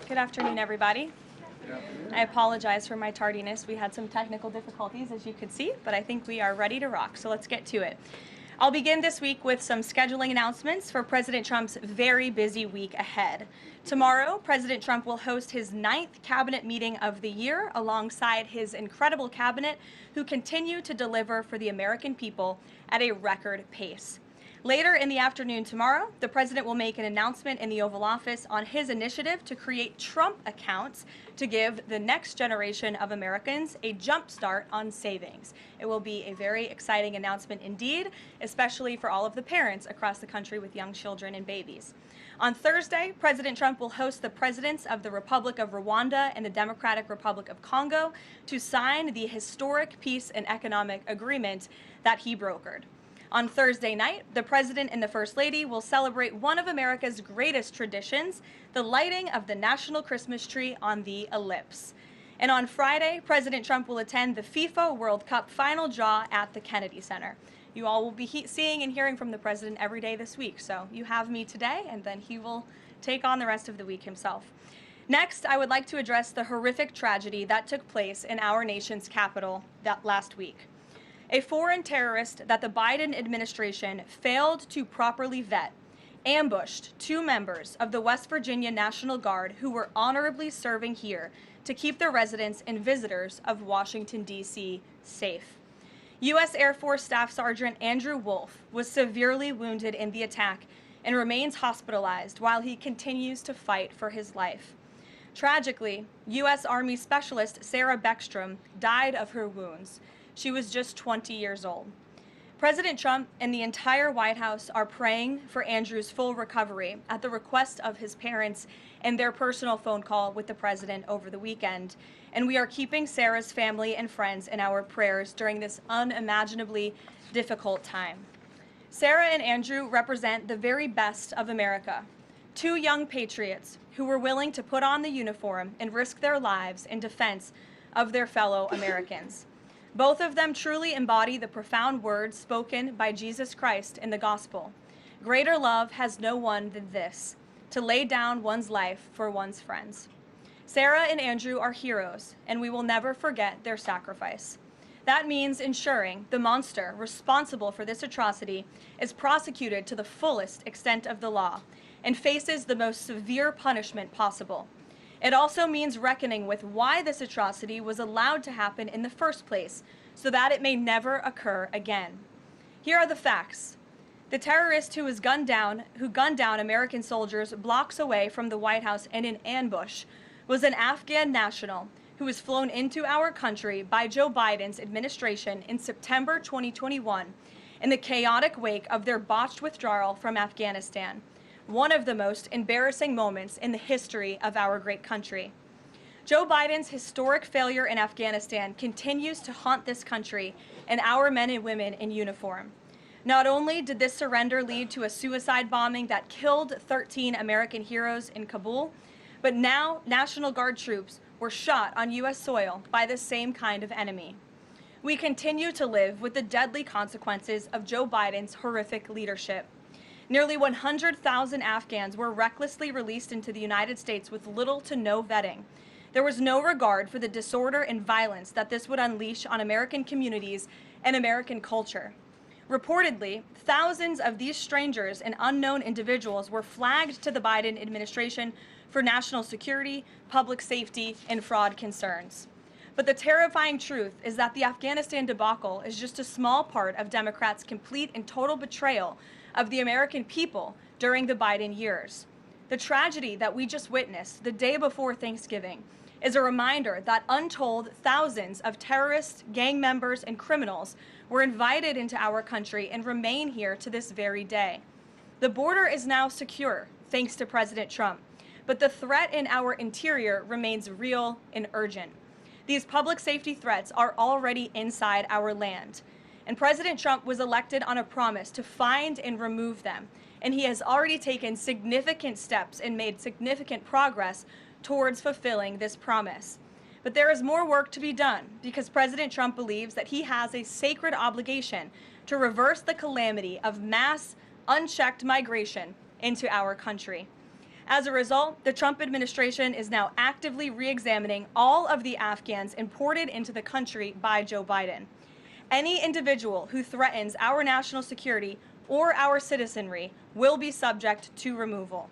Good afternoon, everybody. I apologize for my tardiness. We had some technical difficulties, as you could see, but I think we are ready to rock, so let's get to it. I'll begin this week with some scheduling announcements for President Trump's very busy week ahead. Tomorrow, President Trump will host his 9th cabinet meeting of the year alongside his incredible cabinet, who continue to deliver for the American people at a record pace. Later in the afternoon tomorrow, the president will make an announcement in the Oval Office on his initiative to create Trump accounts to give the next generation of Americans a jump start on savings. It will be a very exciting announcement indeed, especially for all of the parents across the country with young children and babies. On Thursday, President Trump will host the presidents of the Republic of Rwanda and the Democratic Republic of Congo to sign the historic peace and economic agreement that he brokered. On Thursday night, the President and the First Lady will celebrate one of America's greatest traditions, the lighting of the national Christmas tree on the Ellipse. And on Friday, President Trump will attend the FIFA World Cup final draw at the Kennedy Center. You all will be seeing and hearing from the President every day this week, so you have me today, and then he will take on the rest of the week himself. Next, I would like to address the horrific tragedy that took place in our nation's capital last week. A foreign terrorist that the Biden administration failed to properly vet ambushed 2 members of the West Virginia National Guard who were honorably serving here to keep the residents and visitors of Washington, D.C. safe. U.S. Air Force Staff Sergeant Andrew Wolf was severely wounded in the attack and remains hospitalized while he continues to fight for his life. Tragically, U.S. Army Specialist Sarah Beckstrom died of her wounds. She was just 20 years old. President Trump and the entire White House are praying for Andrew's full recovery at the request of his parents and their personal phone call with the president over the weekend. And we are keeping Sarah's family and friends in our prayers during this unimaginably difficult time. Sarah and Andrew represent the very best of America, 2 young patriots who were willing to put on the uniform and risk their lives in defense of their fellow Americans. Both of them truly embody the profound words spoken by Jesus Christ in the gospel. Greater love has no one than this, to lay down one's life for one's friends. Sarah and Andrew are heroes, and we will never forget their sacrifice. That means ensuring the monster responsible for this atrocity is prosecuted to the fullest extent of the law and faces the most severe punishment possible. It also means reckoning with why this atrocity was allowed to happen in the first place, so that it may never occur again. Here are the facts. The terrorist who gunned down American soldiers blocks away from the White House in an ambush was an Afghan national who was flown into our country by Joe Biden's administration in September 2021 in the chaotic wake of their botched withdrawal from Afghanistan. One of the most embarrassing moments in the history of our great country. Joe Biden's historic failure in Afghanistan continues to haunt this country and our men and women in uniform. Not only did this surrender lead to a suicide bombing that killed 13 American heroes in Kabul, but now National Guard troops were shot on U.S. soil by the same kind of enemy. We continue to live with the deadly consequences of Joe Biden's horrific leadership. Nearly 100,000 Afghans were recklessly released into the United States with little to no vetting. There was no regard for the disorder and violence that this would unleash on American communities and American culture. Reportedly, thousands of these strangers and unknown individuals were flagged to the Biden administration for national security, public safety, and fraud concerns. But the terrifying truth is that the Afghanistan debacle is just a small part of Democrats' complete and total betrayal of the American people during the Biden years. The tragedy that we just witnessed the day before Thanksgiving is a reminder that untold thousands of terrorists, gang members, and criminals were invited into our country and remain here to this very day. The border is now secure, thanks to President Trump, but the threat in our interior remains real and urgent. These public safety threats are already inside our land. And President Trump was elected on a promise to find and remove them. And he has already taken significant steps and made significant progress towards fulfilling this promise. But there is more work to be done because President Trump believes that he has a sacred obligation to reverse the calamity of mass, unchecked migration into our country. As a result, the Trump administration is now actively re-examining all of the Afghans imported into the country by Joe Biden. Any individual who threatens our national security or our citizenry will be subject to removal.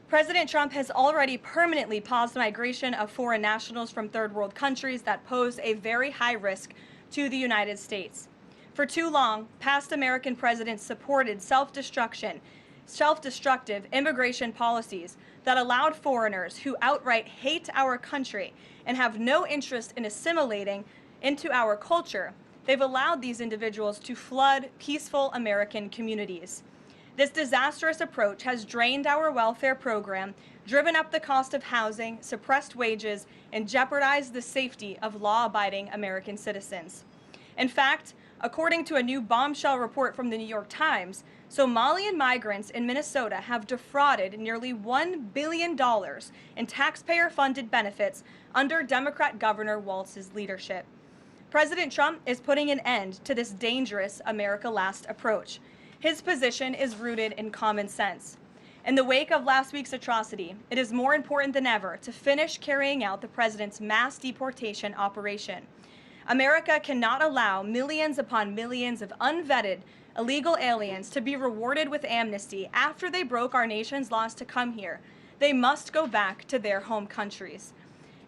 President Trump has already permanently paused migration of foreign nationals from third world countries that pose a very high risk to the United States. For too long, past American presidents supported self-destructive immigration policies that allowed foreigners who outright hate our country and have no interest in assimilating into our culture. They've allowed these individuals to flood peaceful American communities. This disastrous approach has drained our welfare program, driven up the cost of housing, suppressed wages, and jeopardized the safety of law-abiding American citizens. In fact, according to a new bombshell report from the New York Times, Somalian migrants in Minnesota have defrauded nearly $1 billion in taxpayer-funded benefits under Democrat Governor Walz's leadership. President Trump is putting an end to this dangerous America Last approach. His position is rooted in common sense. In the wake of last week's atrocity, it is more important than ever to finish carrying out the president's mass deportation operation. America cannot allow millions upon millions of unvetted illegal aliens to be rewarded with amnesty after they broke our nation's laws to come here. They must go back to their home countries.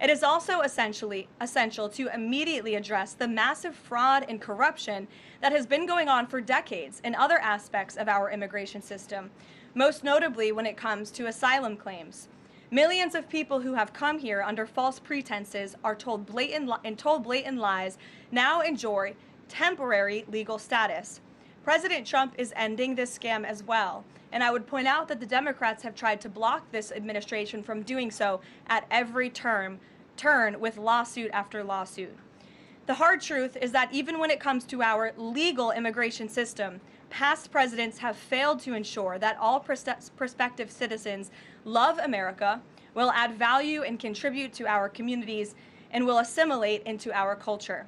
It is also essential to immediately address the massive fraud and corruption that has been going on for decades in other aspects of our immigration system, most notably when it comes to asylum claims. Millions of people who have come here under false pretenses are told blatant lies now enjoy temporary legal status. President Trump is ending this scam as well, and I would point out that the Democrats have tried to block this administration from doing so at every turn with lawsuit after lawsuit. The hard truth is that even when it comes to our legal immigration system, past presidents have failed to ensure that all prospective citizens love America, will add value and contribute to our communities, and will assimilate into our culture.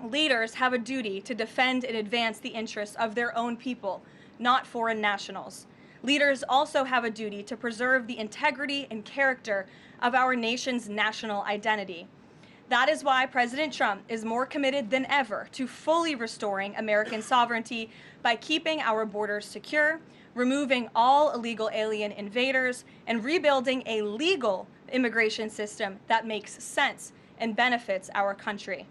Leaders have a duty to defend and advance the interests of their own people, not foreign nationals. Leaders also have a duty to preserve the integrity and character of our nation's national identity. That is why President Trump is more committed than ever to fully restoring American sovereignty by keeping our borders secure, removing all illegal alien invaders, and rebuilding a legal immigration system that makes sense and benefits our country.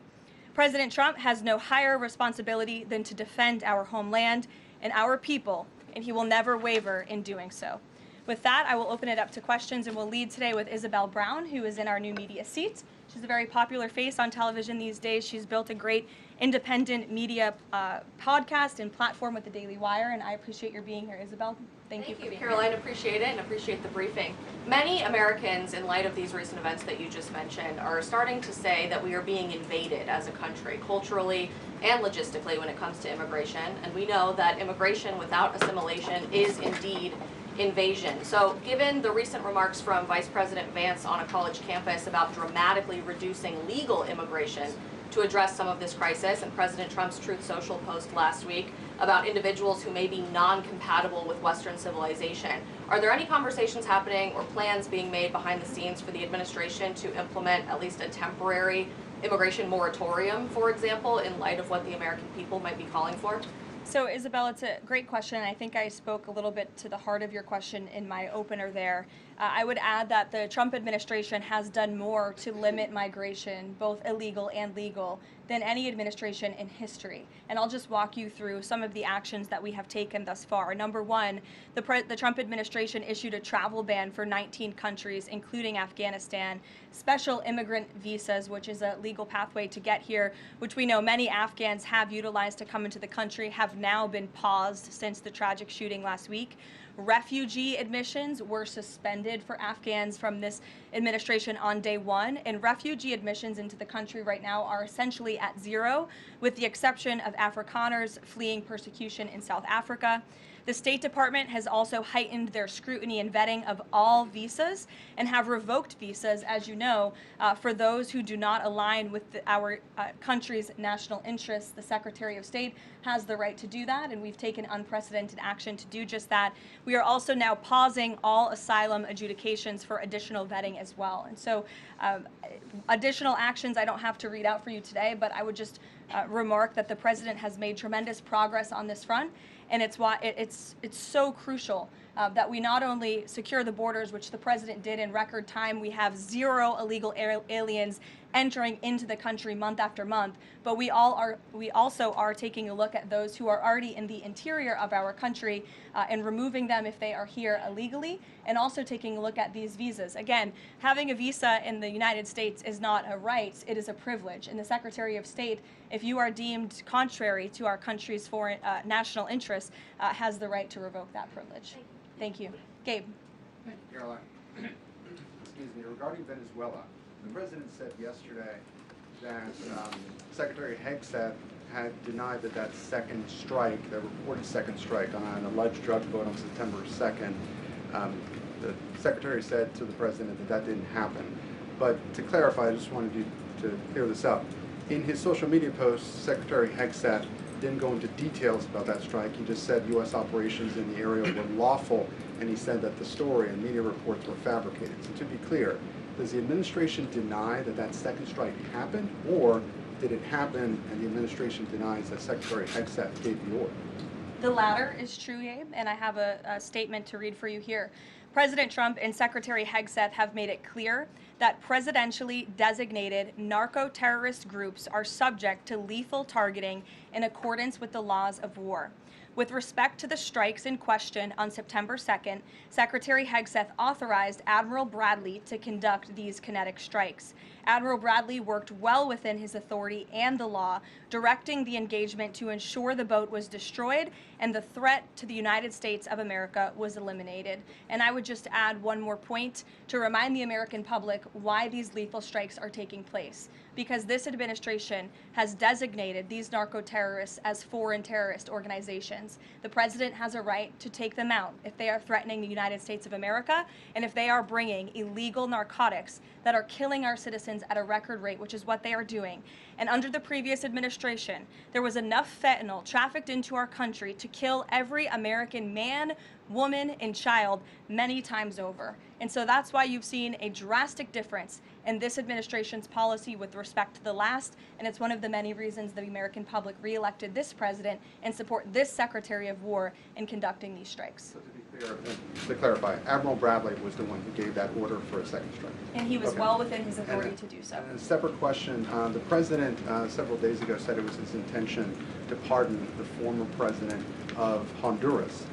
President Trump has no higher responsibility than to defend our homeland and our people, and he will never waver in doing so. With that, I will open it up to questions, and we'll lead today with Isabel Brown, who is in our new media seat. She's a very popular face on television these days. She's built a great independent media podcast and platform with the Daily Wire, and I appreciate your being here, Isabel. Thank you for being Karoline, appreciate it and appreciate the briefing. Many Americans, in light of these recent events that you just mentioned, are starting to say that we are being invaded as a country, culturally and logistically, when it comes to immigration. And we know that immigration without assimilation is indeed invasion. So given the recent remarks from Vice President Vance on a college campus about dramatically reducing legal immigration to address some of this crisis, and President Trump's Truth Social post last week about individuals who may be non-compatible with Western civilization, are there any conversations happening or plans being made behind the scenes for the administration to implement at least a temporary immigration moratorium, for example, in light of what the American people might be calling for? So, Isabel, it's a great question, and I think I spoke a little bit to the heart of your question in my opener there. I would add that the Trump administration has done more to limit migration, both illegal and legal, than any administration in history. And I'll just walk you through some of the actions that we have taken thus far. Number one, the Trump administration issued a travel ban for 19 countries, including Afghanistan, special immigrant visas, which is a legal pathway to get here, which we know many Afghans have utilized to come into the country, have now been paused since the tragic shooting last week. Refugee admissions were suspended for Afghans from this administration on day one, and refugee admissions into the country right now are essentially at zero, with the exception of Afrikaners fleeing persecution in South Africa. The State Department has also heightened their scrutiny and vetting of all visas and have revoked visas, as you know, for those who do not align with our country's national interests. The Secretary of State has the right to do that, and we've taken unprecedented action to do just that. We are also now pausing all asylum adjudications for additional vetting as well. And so additional actions I don't have to read out for you today, but I would just remark that the President has made tremendous progress on this front, and it's why it's so crucial that we not only secure the borders, which the President did in record time. We have 0 illegal aliens entering into the country month after month, but we also are taking a look at those who are already in the interior of our country and removing them if they are here illegally, and also taking a look at these visas. Again, having a visa in the United States is not a right, it is a privilege. And the Secretary of State, if you are deemed contrary to our country's foreign national interests, has the right to revoke that privilege. Thank you. Gabe. Thank you, Caroline. Excuse me. Regarding Venezuela, the President said yesterday that Secretary Hegseth had denied that second strike, the reported second strike on an alleged drug vote on September 2nd, the Secretary said to the President that didn't happen. But to clarify, I just wanted you to clear this up. In his social media post, Secretary Hegseth didn't go into details about that strike. He just said U.S. operations in the area were lawful, and he said that the story and media reports were fabricated. So to be clear, does the administration deny that second strike happened, or did it happen and the administration denies that Secretary Hegseth gave the order? The latter is true, Gabe, and I have a statement to read for you here. President Trump and Secretary Hegseth have made it clear that presidentially designated narco-terrorist groups are subject to lethal targeting in accordance with the laws of war. With respect to the strikes in question on September 2nd, Secretary Hegseth authorized Admiral Bradley to conduct these kinetic strikes. Admiral Bradley worked well within his authority and the law, directing the engagement to ensure the boat was destroyed and the threat to the United States of America was eliminated. And I would just add one more point to remind the American public why these lethal strikes are taking place. Because this administration has designated these narco-terrorists as foreign terrorist organizations. The President has a right to take them out if they are threatening the United States of America and if they are bringing illegal narcotics that are killing our citizens at a record rate, which is what they are doing. And under the previous administration, there was enough fentanyl trafficked into our country to kill every American man, woman, and child many times over. And so that's why you've seen a drastic difference in this administration's policy with respect to the last, and it's one of the many reasons the American public reelected this president and support this Secretary of War in conducting these strikes. So to be clear, to clarify, Admiral Bradley was the one who gave that order for a second strike. And he was well within his authority to do so. And a separate question, the President several days ago said it was his intention to pardon the former president of Honduras,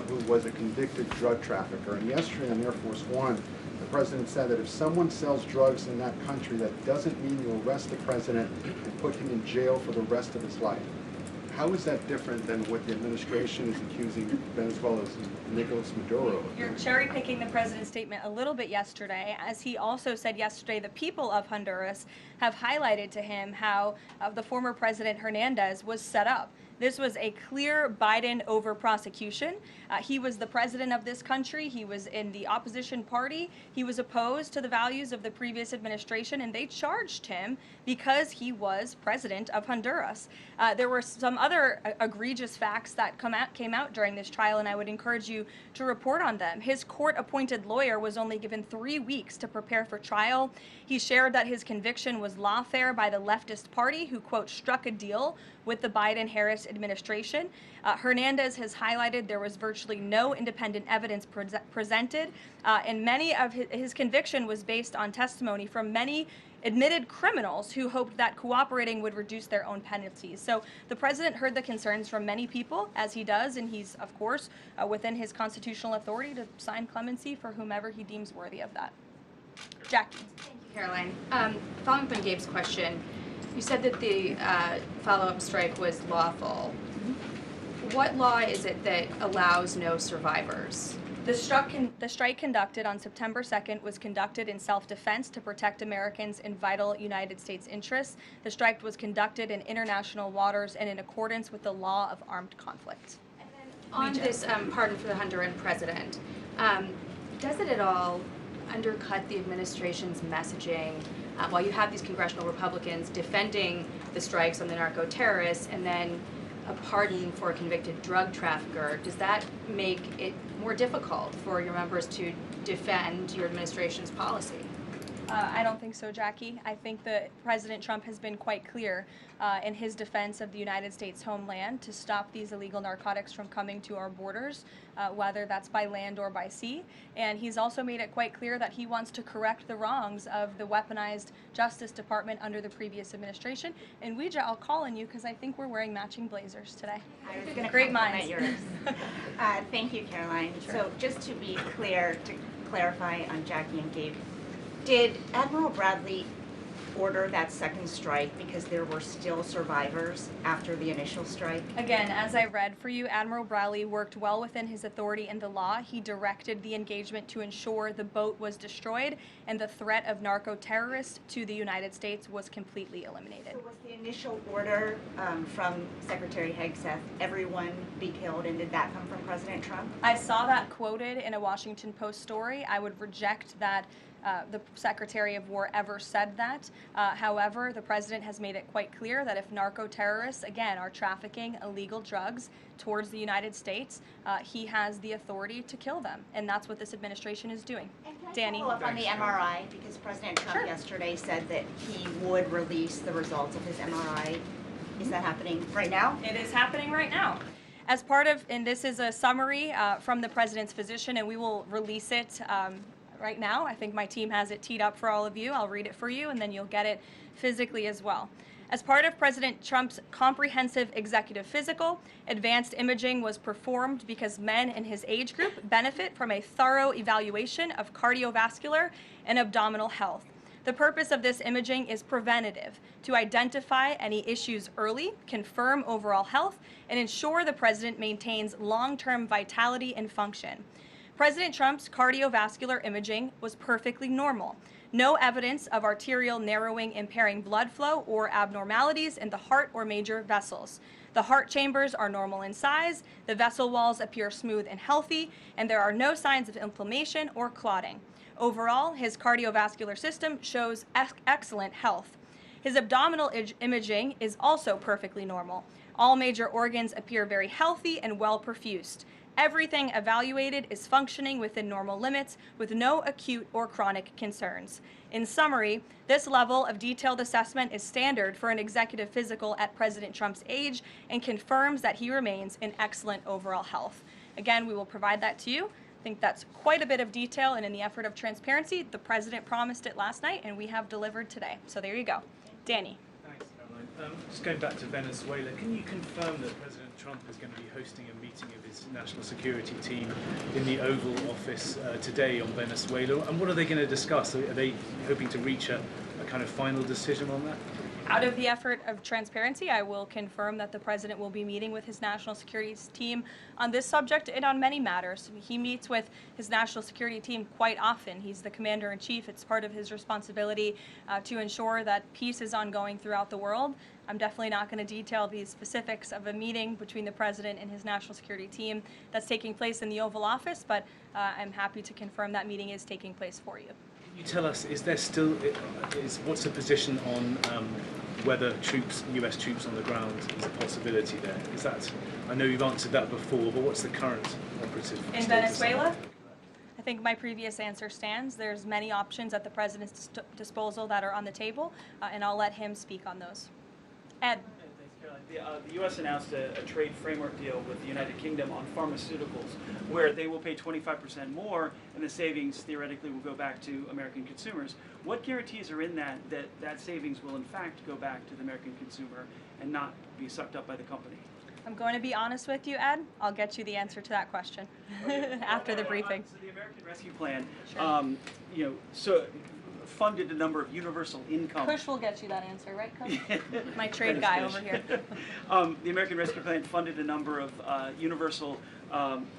who was a convicted drug trafficker. And yesterday on Air Force One, the President said that if someone sells drugs in that country, that doesn't mean you arrest the President and put him in jail for the rest of his life. How is that different than what the administration is accusing Venezuela's Nicolas Maduro of? You're cherry-picking the President's statement a little bit yesterday, as he also said yesterday the people of Honduras have highlighted to him how the former President Hernandez was set up. This was a clear Biden over prosecution. He was the president of this country. He was in the opposition party. He was opposed to the values of the previous administration, and they charged him because he was president of Honduras. There were some other egregious facts that came out during this trial, and I would encourage you to report on them. His court-appointed lawyer was only given 3 weeks to prepare for trial. He shared that his conviction was lawfare by the leftist party, who, quote, struck a deal with the Biden-Harris administration. Hernandez has highlighted there was virtually no independent evidence presented, and many of his conviction was based on testimony from many admitted criminals who hoped that cooperating would reduce their own penalties. So the President heard the concerns from many people, as he does, and he's, of course, within his constitutional authority to sign clemency for whomever he deems worthy of that. Jackie. Thank you, Caroline. Following up on Gabe's question, you said that the follow-up strike was lawful. What law is it that allows no survivors? The strike conducted on September 2nd was conducted in self-defense to protect Americans in vital United States interests. The strike was conducted in international waters and in accordance with the law of armed conflict. And then On this pardon for the Honduran president, does it at all undercut the administration's messaging while you have these congressional Republicans defending the strikes on the narco-terrorists and then a pardon for a convicted drug trafficker? Does that make it more difficult for your members to defend your administration's policy? I don't think so, Jackie. I think that President Trump has been quite clear in his defense of the United States homeland to stop these illegal narcotics from coming to our borders, whether that's by land or by sea. And he's also made it quite clear that he wants to correct the wrongs of the weaponized Justice Department under the previous administration. And Ouija, I'll call on you because I think we're wearing matching blazers today. I was going to Great compliment minds. yours. Thank you, Caroline. Sure. So just to be clear, to clarify on Jackie and Gabe, did Admiral Bradley order that second strike because there were still survivors after the initial strike? Again, as I read for you, Admiral Bradley worked well within his authority in the law. He directed the engagement to ensure the boat was destroyed and the threat of narco-terrorists to the United States was completely eliminated. So was the initial order from Secretary Hegseth, everyone be killed, and did that come from President Trump? I saw that quoted in a Washington Post story. I would reject that the Secretary of War ever said that. However, the President has made it quite clear that if narco-terrorists, again, are trafficking illegal drugs towards the United States, he has the authority to kill them. And that's what this administration is doing. And can I Danny? follow up on the MRI? Because President Trump yesterday said that he would release the results of his MRI. Is that happening right now? It is happening right now. As part of, and this is a summary from the President's physician, and we will release it right now. I think my team has it teed up for all of you. I'll read it for you, and then you'll get it physically as well. As part of President Trump's comprehensive executive physical, advanced imaging was performed because men in his age group benefit from a thorough evaluation of cardiovascular and abdominal health. The purpose of this imaging is preventative, to identify any issues early, confirm overall health, and ensure the President maintains long-term vitality and function. President Trump's cardiovascular imaging was perfectly normal. No evidence of arterial narrowing impairing blood flow or abnormalities in the heart or major vessels. The heart chambers are normal in size, the vessel walls appear smooth and healthy, and there are no signs of inflammation or clotting. Overall, his cardiovascular system shows excellent health. His abdominal imaging is also perfectly normal. All major organs appear very healthy and well perfused. Everything evaluated is functioning within normal limits with no acute or chronic concerns. In summary, this level of detailed assessment is standard for an executive physical at President Trump's age and confirms that he remains in excellent overall health. Again, we will provide that to you. I think that's quite a bit of detail, and in the effort of transparency, the President promised it last night, and we have delivered today. So there you go. Danny. Thanks, Caroline. Just going back to Venezuela, can you confirm that President Trump is going to be hosting a meeting of his national security team in the Oval Office today on Venezuela? And what are they going to discuss? Are they hoping to reach a kind of final decision on that? Out of the effort of transparency, I will confirm that the President will be meeting with his national security team on this subject and on many matters. He meets with his national security team quite often. He's the commander-in-chief. It's part of his responsibility to ensure that peace is ongoing throughout the world. I'm definitely not going to detail the specifics of a meeting between the President and his national security team that's taking place in the Oval Office, but I'm happy to confirm that meeting is taking place for you. Can you tell us, is there still, what's the position on whether US troops on the ground is a possibility there? Is that, I know you've answered that before, but what's the current operative In status? Venezuela? I think my previous answer stands. There's many options at the President's disposal that are on the table, and I'll let him speak on those. Ed. Thanks, Caroline. The U.S. announced a trade framework deal with the United Kingdom on pharmaceuticals, where they will pay 25% more, and the savings theoretically will go back to American consumers. What guarantees are in that savings will in fact go back to the American consumer and not be sucked up by the company? I'm going to be honest with you, Ed. I'll get you the answer to that question after the briefing. So the American Rescue Plan, Sure. funded a number of universal income. Kush will get you that answer, right, Kush? My trade guy over here. The American Rescue Plan funded a number of universal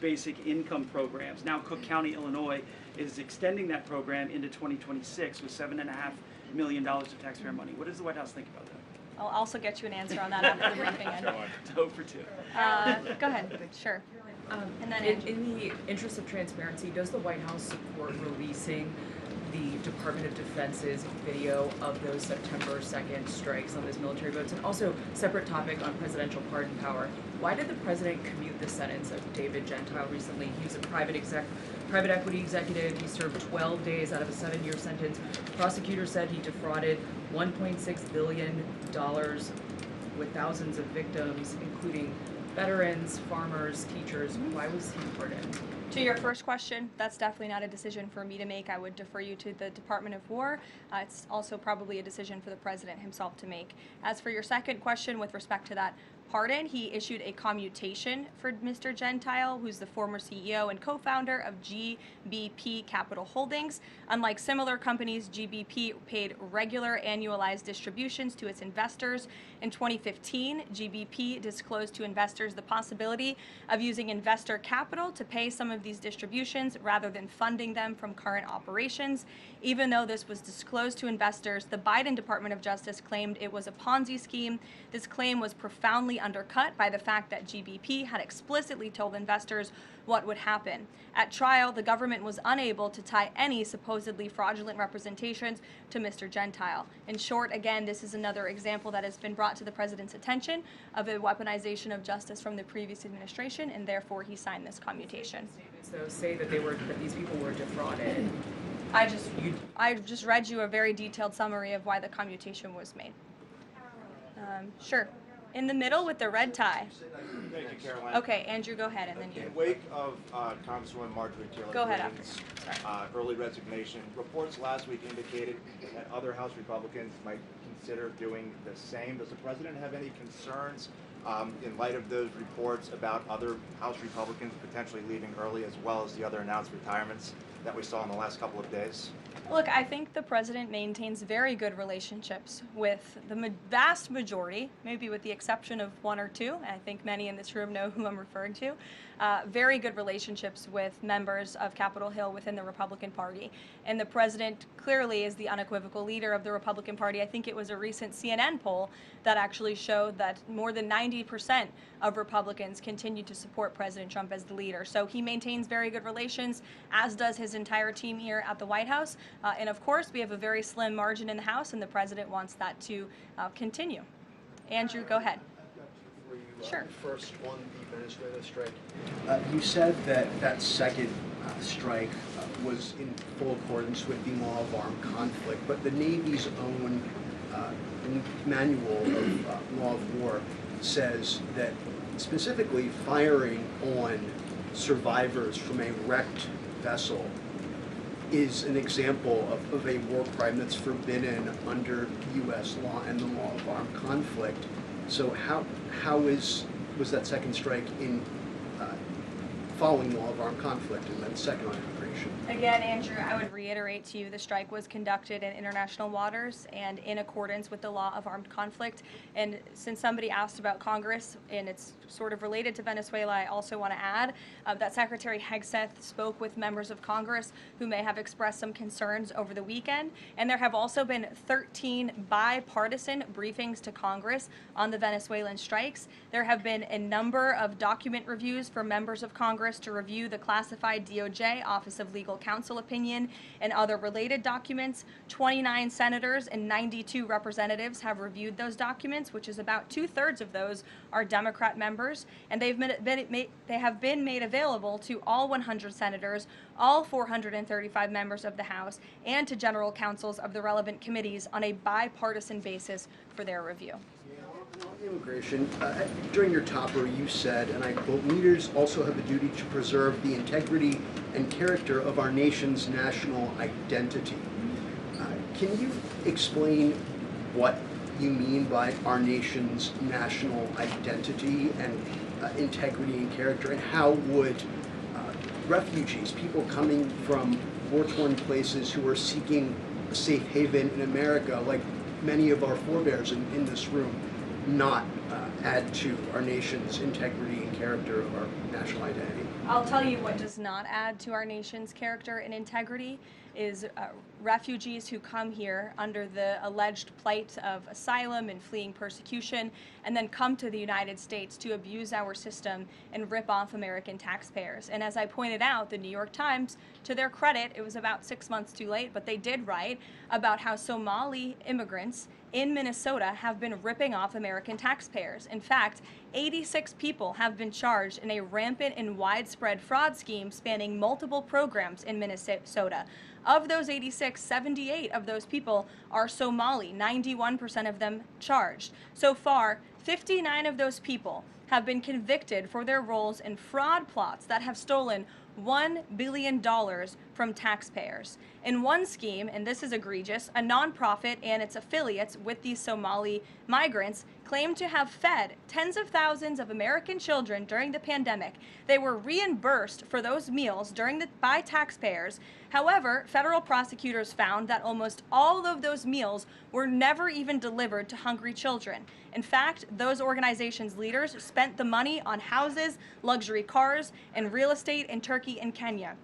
basic income programs. Now Cook County, Illinois is extending that program into 2026 with $7.5 million of taxpayer money. What does the White House think about that? I'll also get you an answer on that after the briefing. Ed. It's 0 for 2. Go ahead. Sure. And then in the interest of transparency, does the White House support releasing the Department of Defense's video of those September 2nd strikes on those military boats? And also, separate topic on presidential pardon power. Why did the president commute the sentence of David Gentile recently? He was a private equity executive. He served 12 days out of a 7-year sentence. Prosecutors said he defrauded $1.6 billion with thousands of victims, including veterans, farmers, teachers. Why was he pardoned? To your first question, that's definitely not a decision for me to make. I would defer you to the Department of War. It's also probably a decision for the president himself to make. As for your second question with respect to that pardon, he issued a commutation for Mr. Gentile, who's the former CEO and co-founder of GBP Capital Holdings. Unlike similar companies, GBP paid regular annualized distributions to its investors. In 2015, GBP disclosed to investors the possibility of using investor capital to pay some of these distributions rather than funding them from current operations. Even though this was disclosed to investors, the Biden Department of Justice claimed it was a Ponzi scheme. This claim was profoundly undercut by the fact that GBP had explicitly told investors what would happen. At trial, the government was unable to tie any supposedly fraudulent representations to Mr. Gentile. In short, again, this is another example that has been brought to the president's attention of a weaponization of justice from the previous administration, and therefore he signed this commutation. Statements, though, say that these people were defrauded. I just read you a very detailed summary of why the commutation was made. Sure. In the middle with the red tie. Thank you, Caroline. Okay, Andrew, go ahead, and then you. In wake of Congresswoman Marjorie Taylor Go ahead Greene's early resignation, reports last week indicated that other House Republicans might consider doing the same. Does the president have any concerns in light of those reports about other House Republicans potentially leaving early, as well as the other announced retirements that we saw in the last couple of days? Look, I think the president maintains very good relationships with the vast majority, maybe with the exception of one or two. I think many in this room know who I'm referring to. Very good relationships with members of Capitol Hill within the Republican Party. And the president clearly is the unequivocal leader of the Republican Party. I think it was a recent CNN poll that actually showed that more than 90% of Republicans continue to support President Trump as the leader. So he maintains very good relations, as does his entire team here at the White House. And of course, we have a very slim margin in the House, and the president wants that to continue. Andrew, go ahead. Sure. First, on the Venezuela strike, you said that that second strike was in full accordance with the law of armed conflict, but the Navy's own manual of law of war says that specifically firing on survivors from a wrecked vessel is an example of a war crime that's forbidden under U.S. law and the law of armed conflict. So was that second strike in following law of armed conflict, and then second on immigration? Again, Andrew, I would reiterate to you the strike was conducted in international waters and in accordance with the law of armed conflict. And since somebody asked about Congress, and it's sort of related to Venezuela, I also want to add that Secretary Hegseth spoke with members of Congress who may have expressed some concerns over the weekend. And there have also been 13 bipartisan briefings to Congress on the Venezuelan strikes. There have been a number of document reviews for members of Congress to review the classified DOJ Office of Legal Counsel opinion and other related documents. 29 senators and 92 representatives have reviewed those documents, which is about 2/3 of those are Democrat members, and they have been made available to all 100 senators, all 435 members of the House, and to general counsels of the relevant committees on a bipartisan basis for their review. On immigration, during your topper you said, and I quote, "Leaders also have a duty to preserve the integrity and character of our nation's national identity." Can you explain what you mean by our nation's national identity and integrity and character, and how would refugees, people coming from war-torn places who are seeking a safe haven in America, like many of our forebears in this room, not add to our nation's integrity and character of our national identity? I'll tell you what does not add to our nation's character and integrity is refugees who come here under the alleged plight of asylum and fleeing persecution, and then come to the United States to abuse our system and rip off American taxpayers. And as I pointed out, the New York Times, to their credit, it was about 6 months too late, but they did write about how Somali immigrants in Minnesota have been ripping off American taxpayers. In fact, 86 people have been charged in a rampant and widespread fraud scheme spanning multiple programs in Minnesota. Of those 86, 78 of those people are Somali, 91% of them charged. So far, 59 of those people have been convicted for their roles in fraud plots that have stolen $1 billion from taxpayers. In one scheme, and this is egregious, a nonprofit and its affiliates with these Somali migrants claimed to have fed tens of thousands of American children during the pandemic. They were reimbursed for those meals by taxpayers. However, federal prosecutors found that almost all of those meals were never even delivered to hungry children. In fact, those organizations' leaders spent the money on houses, luxury cars, and real estate in Turkey and Kenya.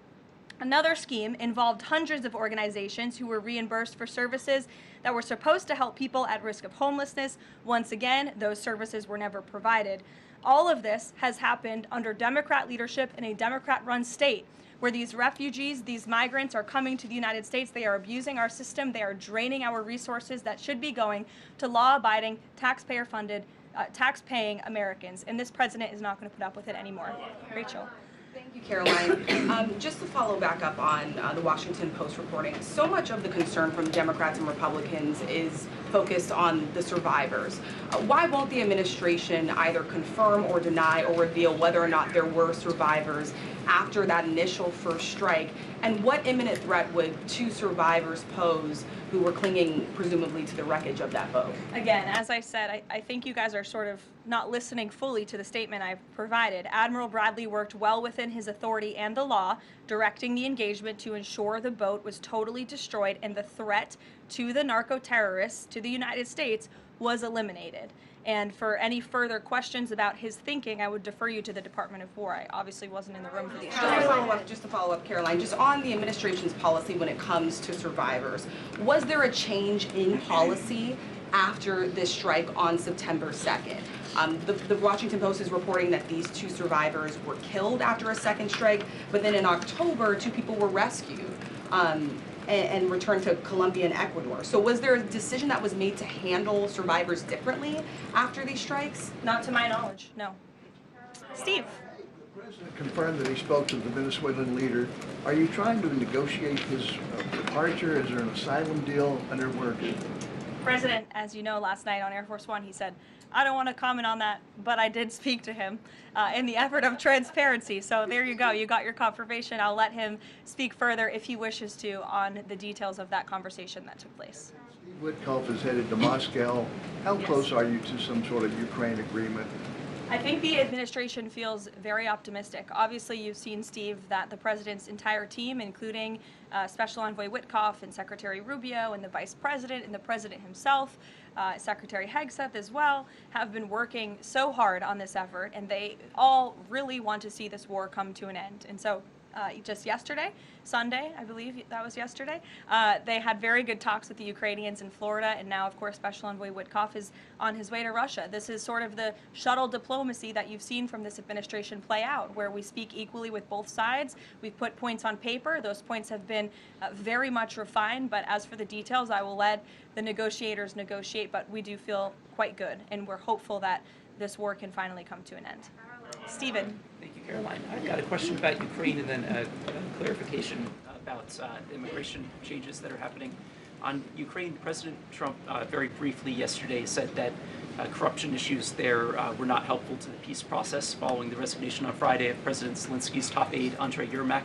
Another scheme involved hundreds of organizations who were reimbursed for services that were supposed to help people at risk of homelessness. Once again, those services were never provided. All of this has happened under Democrat leadership in a Democrat-run state, where these refugees, these migrants are coming to the United States. They are abusing our system. They are draining our resources that should be going to law-abiding, taxpayer-funded, tax-paying Americans. And this president is not going to put up with it anymore. Rachel. Thank you, Karoline. Just to follow back up on the Washington Post reporting, so much of the concern from Democrats and Republicans is focused on the survivors. Why won't the administration either confirm or deny or reveal whether or not there were survivors after that initial first strike? And what imminent threat would two survivors pose who were clinging presumably to the wreckage of that boat? Again, as I said, I think you guys are sort of not listening fully to the statement I've provided. Admiral Bradley worked well within his authority and the law, directing the engagement to ensure the boat was totally destroyed and the threat to the narco-terrorists, to the United States, was eliminated. And for any further questions about his thinking, I would defer you to the Department of War. I obviously wasn't in the room for these. Just to follow up, Karoline, just on the administration's policy when it comes to survivors, was there a change in policy after this strike on September 2nd? The Washington Post is reporting that these two survivors were killed after a second strike, but then in October, two people were rescued and returned to Colombia and Ecuador. So was there a decision that was made to handle survivors differently after these strikes? Not to my knowledge, no. Steve. The president confirmed that he spoke to the Venezuelan leader. Are you trying to negotiate his departure? Is there an asylum deal under works? President, as you know, last night on Air Force One, he said, I don't want to comment on that, but I did speak to him in the effort of transparency. So there you go. You got your confirmation. I'll let him speak further if he wishes to on the details of that conversation that took place. Steve Witkoff is headed to Moscow. How close are you to some sort of Ukraine agreement? I think the administration feels very optimistic. Obviously, you've seen, Steve, that the president's entire team, including Special Envoy Witkoff and Secretary Rubio and the Vice President and the President himself, Secretary Hegseth as well, have been working so hard on this effort, and they all really want to see this war come to an end. And so just yesterday, Sunday, I believe that was yesterday, they had very good talks with the Ukrainians in Florida, and now, of course, Special Envoy Witkoff is on his way to Russia. This is sort of the shuttle diplomacy that you've seen from this administration play out, where we speak equally with both sides. We've put points on paper. Those points have been very much refined, but as for the details, I will let the negotiators negotiate, but we do feel quite good, and we're hopeful that this war can finally come to an end. Stephen. Thank you, Caroline. I've got a question about Ukraine and then a clarification about immigration changes that are happening. On Ukraine, President Trump very briefly yesterday said that corruption issues there were not helpful to the peace process following the resignation on Friday of President Zelensky's top aide, Andrei Yermak.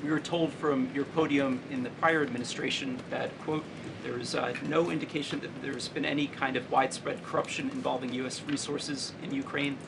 We were told from your podium in the prior administration that, quote, there is no indication that there's been any kind of widespread corruption involving U.S. resources in Ukraine.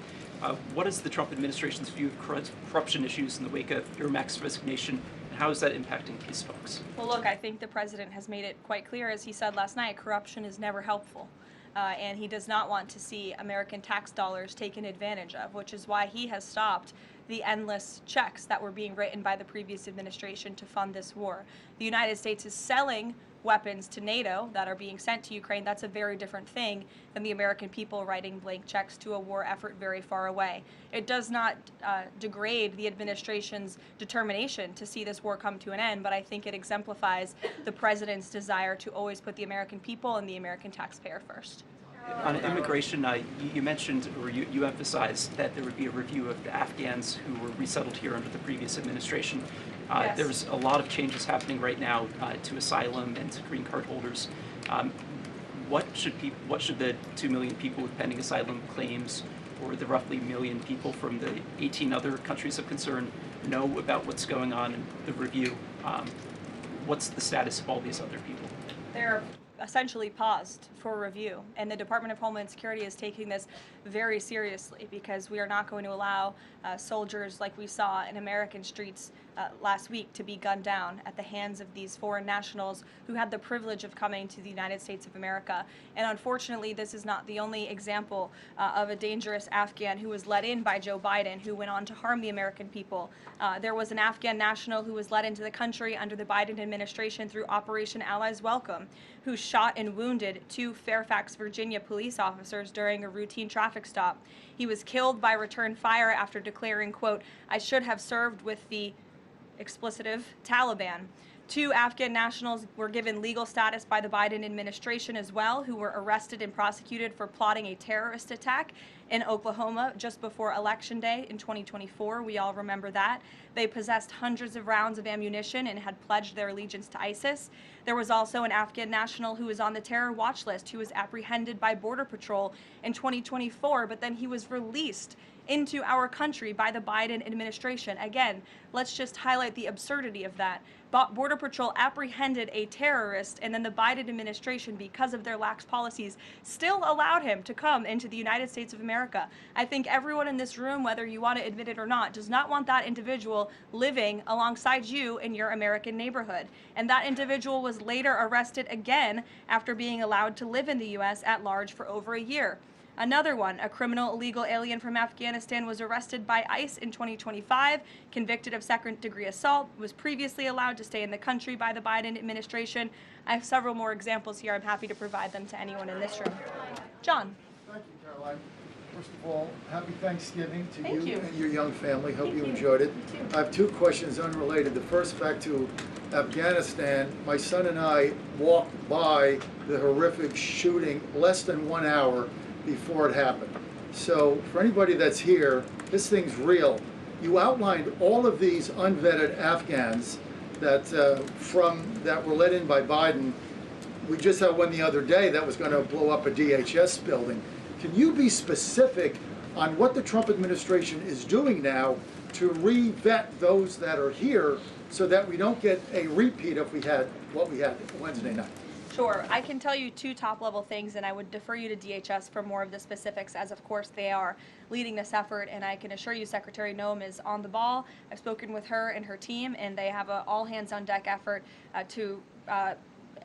What is the Trump administration's view of corruption issues in the wake of Yermak's resignation, and how is that impacting peace talks? Well, look, I think the president has made it quite clear, as he said last night, corruption is never helpful. And he does not want to see American tax dollars taken advantage of, which is why he has stopped the endless checks that were being written by the previous administration to fund this war. The United States is selling weapons to NATO that are being sent to Ukraine. That's a very different thing than the American people writing blank checks to a war effort very far away. It does not degrade the administration's determination to see this war come to an end, but I think it exemplifies the president's desire to always put the American people and the American taxpayer first. On immigration, you mentioned, or you emphasized that there would be a review of the Afghans who were resettled here under the previous administration. Yes. There's a lot of changes happening right now to asylum and to green card holders. What should the 2 million people with pending asylum claims, or the roughly million people from the 18 other countries of concern, know about what's going on in the review? What's the status of all these other people? They're essentially paused for review, and the Department of Homeland Security is taking this very seriously, because we are not going to allow soldiers like we saw in American streets last week to be gunned down at the hands of these foreign nationals who had the privilege of coming to the United States of America. And unfortunately, this is not the only example of a dangerous Afghan who was let in by Joe Biden, who went on to harm the American people. There was an Afghan national who was let into the country under the Biden administration through Operation Allies Welcome, who shot and wounded 2 Fairfax, Virginia police officers during a routine traffic stop. He was killed by return fire after declaring, quote, "I should have served with the explicitive Taliban." 2 Afghan nationals were given legal status by the Biden administration as well, who were arrested and prosecuted for plotting a terrorist attack in Oklahoma just before Election Day in 2024. We all remember that. They possessed hundreds of rounds of ammunition and had pledged their allegiance to ISIS. There was also an Afghan national who was on the terror watch list who was apprehended by Border Patrol in 2024, but then he was released into our country by the Biden administration. Again, let's just highlight the absurdity of that. Border Patrol apprehended a terrorist, and then the Biden administration, because of their lax policies, still allowed him to come into the United States of America. I think everyone in this room, whether you want to admit it or not, does not want that individual living alongside you in your American neighborhood. And that individual was later arrested again after being allowed to live in the U.S. at large for over a year. Another one, a criminal illegal alien from Afghanistan, was arrested by ICE in 2025, convicted of second-degree assault, was previously allowed to stay in the country by the Biden administration. I have several more examples here. I'm happy to provide them to anyone in this room. John. Thank you, Caroline. First of all, happy Thanksgiving to Thank you and your young family. Hope Thank you you. enjoyed it. You too. I have 2 questions unrelated. The first, back to Afghanistan. My son and I walked by the horrific shooting less than 1 hour before it happened. So for anybody that's here, this thing's real. You outlined all of these unvetted Afghans that that were let in by Biden. We just had one the other day that was going to blow up a DHS building. Can you be specific on what the Trump administration is doing now to re-vet those that are here so that we don't get a repeat of what we had Wednesday night? Sure. I can tell you 2 top-level things, and I would defer you to DHS for more of the specifics, as of course they are leading this effort, and I can assure you Secretary Noem is on the ball. I've spoken with her and her team, and they have an all-hands-on-deck effort to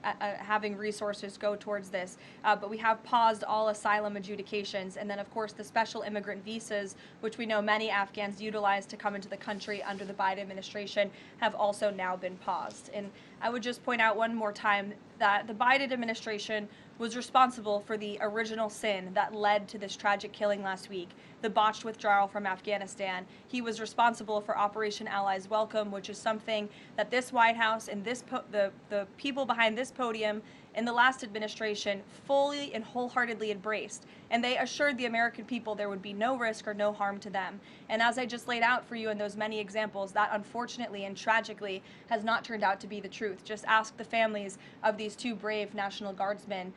having resources go towards this. But we have paused all asylum adjudications, and then of course the special immigrant visas, which we know many Afghans utilize to come into the country under the Biden administration, have also now been paused. And I would just point out one more time that the Biden administration was responsible for the original sin that led to this tragic killing last week, the botched withdrawal from Afghanistan. He was responsible for Operation Allies Welcome, which is something that this White House and the people behind this podium in the last administration fully and wholeheartedly embraced. And they assured the American people there would be no risk or no harm to them. And as I just laid out for you in those many examples, that unfortunately and tragically has not turned out to be the truth. Just ask the families of these 2 brave National Guardsmen,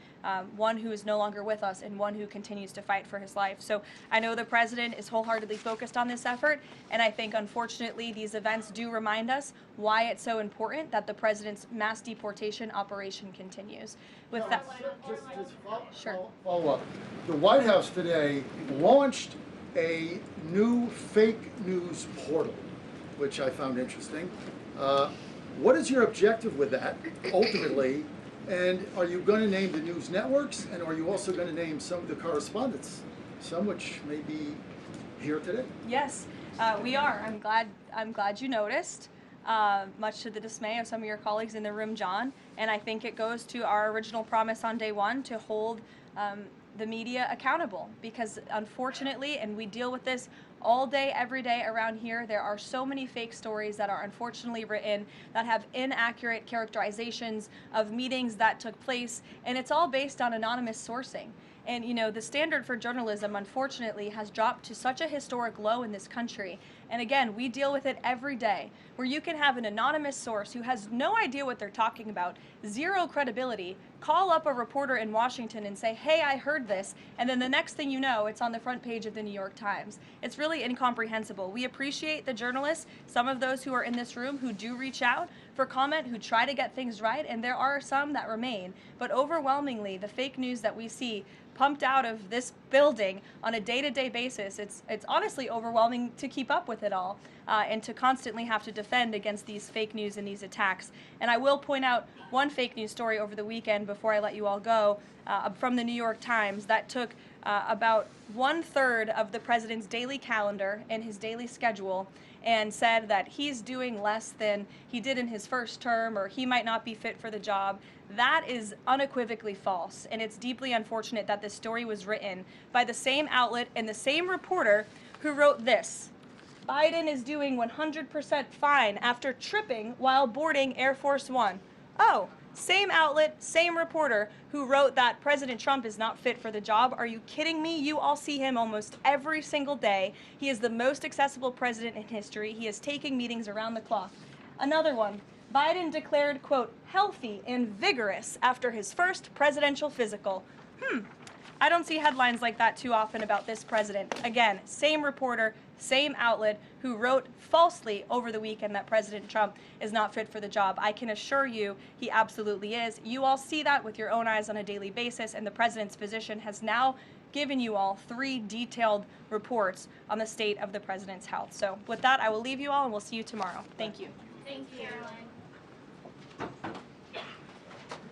one who is no longer with us and one who continues to fight for his life. So I know the president is wholeheartedly focused on this effort, and I think unfortunately these events do remind us why it's so important that the president's mass deportation operation continues. With that, sure. Follow up. The White House today launched a new fake news portal, which I found interesting. What is your objective with that, ultimately? And are you going to name the news networks, and are you also going to name some of the correspondents, some which may be here today? Yes. We are. I'm glad you noticed. Much to the dismay of some of your colleagues in the room, John. And I think it goes to our original promise on day one to hold the media accountable, because unfortunately, and we deal with this all day, every day around here, there are so many fake stories that are unfortunately written that have inaccurate characterizations of meetings that took place, and it's all based on anonymous sourcing. And you know, the standard for journalism, unfortunately, has dropped to such a historic low in this country. And again, we deal with it every day, where you can have an anonymous source who has no idea what they're talking about, zero credibility, call up a reporter in Washington and say, hey, I heard this, and then the next thing you know, it's on the front page of the New York Times. It's really incomprehensible. We appreciate the journalists, some of those who are in this room who do reach out for comment, who try to get things right, and there are some that remain. But overwhelmingly, the fake news that we see pumped out of this building on a day-to-day basis, it's honestly overwhelming to keep up with it all, and to constantly have to defend against these fake news and these attacks. And I will point out one fake news story over the weekend before I let you all go, from the New York Times that took about 1/3 of the president's daily calendar and his daily schedule and said that he's doing less than he did in his first term, or he might not be fit for the job. That is unequivocally false, and it's deeply unfortunate that this story was written by the same outlet and the same reporter who wrote this: Biden is doing 100% fine after tripping while boarding Air Force One. Oh, same outlet, same reporter who wrote that President Trump is not fit for the job. Are you kidding me? You all see him almost every single day. He is the most accessible president in history. He is taking meetings around the clock. Another one. Biden declared, quote, healthy and vigorous after his first presidential physical. I don't see headlines like that too often about this president. Again, same reporter, same outlet who wrote falsely over the weekend that President Trump is not fit for the job. I can assure you he absolutely is. You all see that with your own eyes on a daily basis, and the president's physician has now given you all 3 detailed reports on the state of the president's health. So with that, I will leave you all, and we'll see you tomorrow. Thank you. Thank you, Caroline.